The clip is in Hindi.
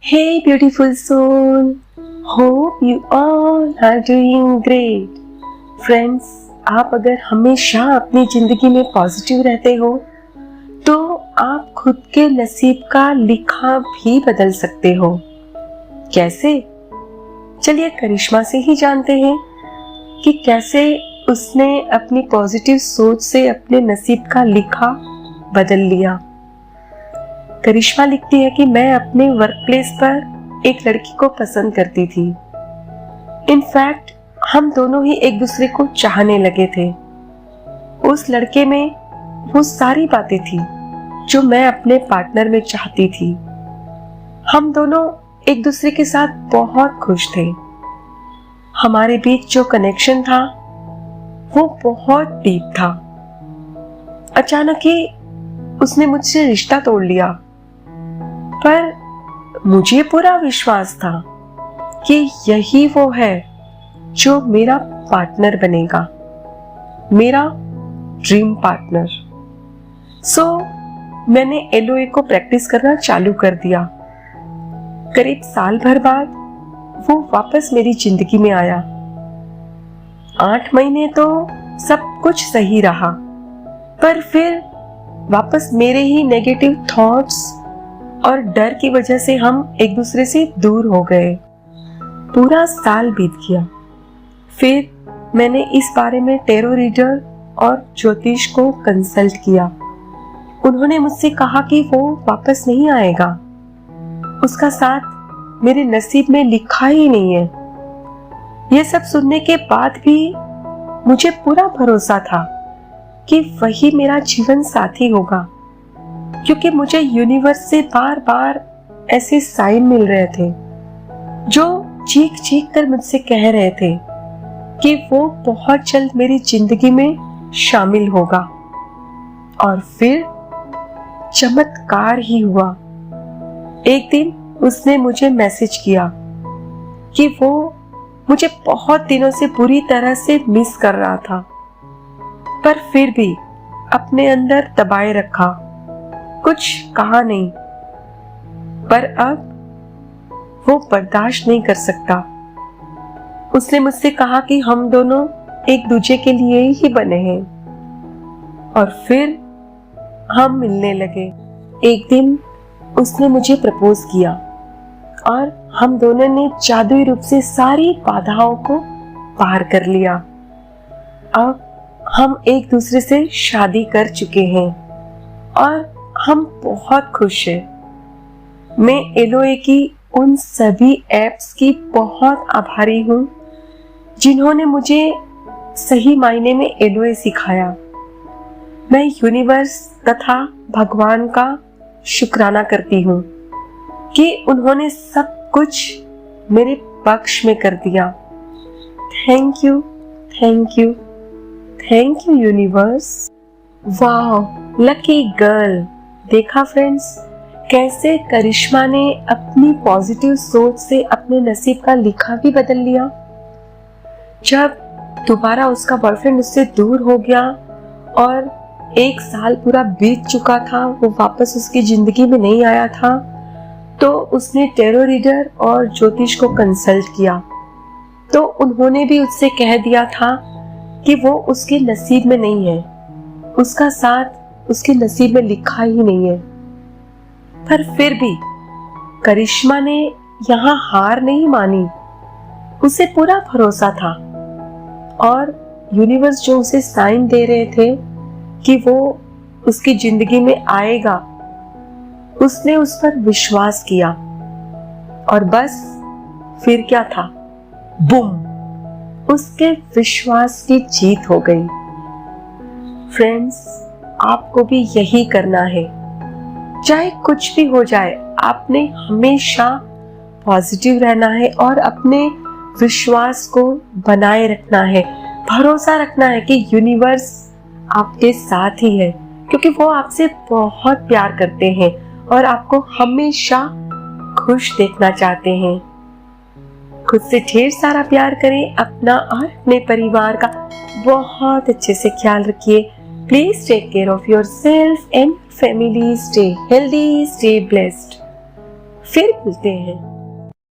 Hey beautiful soul, hope you all are doing great. Friends, आप अगर हमेशा अपनी जिंदगी में पॉजिटिव रहते हो तो आप खुद के नसीब का लिखा भी बदल सकते हो। कैसे? चलिए करिश्मा से ही जानते हैं कि कैसे उसने अपनी पॉजिटिव सोच से अपने नसीब का लिखा बदल लिया। करिश्मा लिखती है कि मैं अपने वर्क प्लेस पर एक लड़की को पसंद करती थी। इनफैक्ट हम दोनों ही एक दूसरे को चाहने लगे थे। उस लड़के में वो सारी बातें थी जो मैं अपने पार्टनर में चाहती थी। हम दोनों एक दूसरे के साथ बहुत खुश थे। हमारे बीच जो कनेक्शन था वो बहुत डीप था। अचानक ही उसने मुझसे रिश्ता तोड़ लिया, पर मुझे पूरा विश्वास था कि यही वो है जो मेरा पार्टनर बनेगा, मेरा ड्रीम पार्टनर। सो मैंने एलओए को प्रैक्टिस करना चालू कर दिया। करीब साल भर बाद वो वापस मेरी जिंदगी में आया। 8 महीने तो सब कुछ सही रहा, पर फिर वापस मेरे ही नेगेटिव थॉट्स और डर की वजह से हम एक दूसरे से दूर हो गए। पूरा साल बीत गया। फिर मैंने इस बारे में टैरो रीडर और ज्योतिष को कंसल्ट किया। उन्होंने मुझसे कहा कि वो वापस नहीं आएगा, उसका साथ मेरे नसीब में लिखा ही नहीं है। यह सब सुनने के बाद भी मुझे पूरा भरोसा था कि वही मेरा जीवन साथी होगा, क्योंकि मुझे यूनिवर्स से बार बार ऐसे साइन मिल रहे थे जो चीख चीख कर मुझसे कह रहे थे कि वो बहुत जल्द मेरी जिंदगी में शामिल होगा। और फिर चमत्कार ही हुआ। एक दिन उसने मुझे मैसेज किया कि वो मुझे बहुत दिनों से बुरी तरह से मिस कर रहा था, पर फिर भी अपने अंदर दबाए रखा, कुछ कहा नहीं। पर अब वो बर्दाश्त नहीं कर सकता। उसने मुझसे कहा कि हम दोनों एक दूसरे के लिए ही बने हैं। और फिर हम मिलने लगे। एक दिन उसने मुझे प्रपोज किया और हम दोनों ने जादुई रूप से सारी बाधाओं को पार कर लिया। अब हम एक दूसरे से शादी कर चुके हैं और हम बहुत खुश हैं। मैं एलओए की उन सभी एप्स की बहुत आभारी हूँ जिन्होंने मुझे सही मायने में एलओए सिखाया। मैं यूनिवर्स तथा भगवान का शुक्राना करती हूँ कि उन्होंने सब कुछ मेरे पक्ष में कर दिया। Thank you, thank you, thank you universe. वाह, लकी गर्ल। देखा फ्रेंड्स, कैसे करिश्मा ने अपनी पॉजिटिव सोच से अपने नसीब का लिखा भी बदल लिया। जब दोबारा उसका बॉयफ्रेंड उससे दूर हो गया और 1 साल पूरा बीत चुका था, वो वापस उसकी जिंदगी में नहीं आया था, तो उसने टैरो रीडर और ज्योतिष को कंसल्ट किया। तो उन्होंने भी उससे कह दिया था कि वो उसके नसीब में नहीं है, उसका साथ उसके नसीब में लिखा ही नहीं है। पर फिर भी करिश्मा ने यहाँ हार नहीं मानी। उसे पूरा भरोसा था और यूनिवर्स जो उसे साइन दे रहे थे कि वो उसकी जिंदगी में आएगा, उसने उस पर विश्वास किया। और बस फिर क्या था, बूम, उसके विश्वास की जीत हो गई। फ्रेंड्स, आपको भी यही करना है। चाहे कुछ भी हो जाए, आपने हमेशा पॉजिटिव रहना है और अपने विश्वास को बनाए रखना है। भरोसा रखना है कि यूनिवर्स आपके साथ ही है, क्योंकि वो आपसे बहुत प्यार करते हैं और आपको हमेशा खुश देखना चाहते हैं। खुद से ढेर सारा प्यार करें, अपना और अपने परिवार का बहुत अच्छे से ख्याल रखिए। Please take care of yourself and family. Stay healthy, stay blessed. फिर मिलते हैं।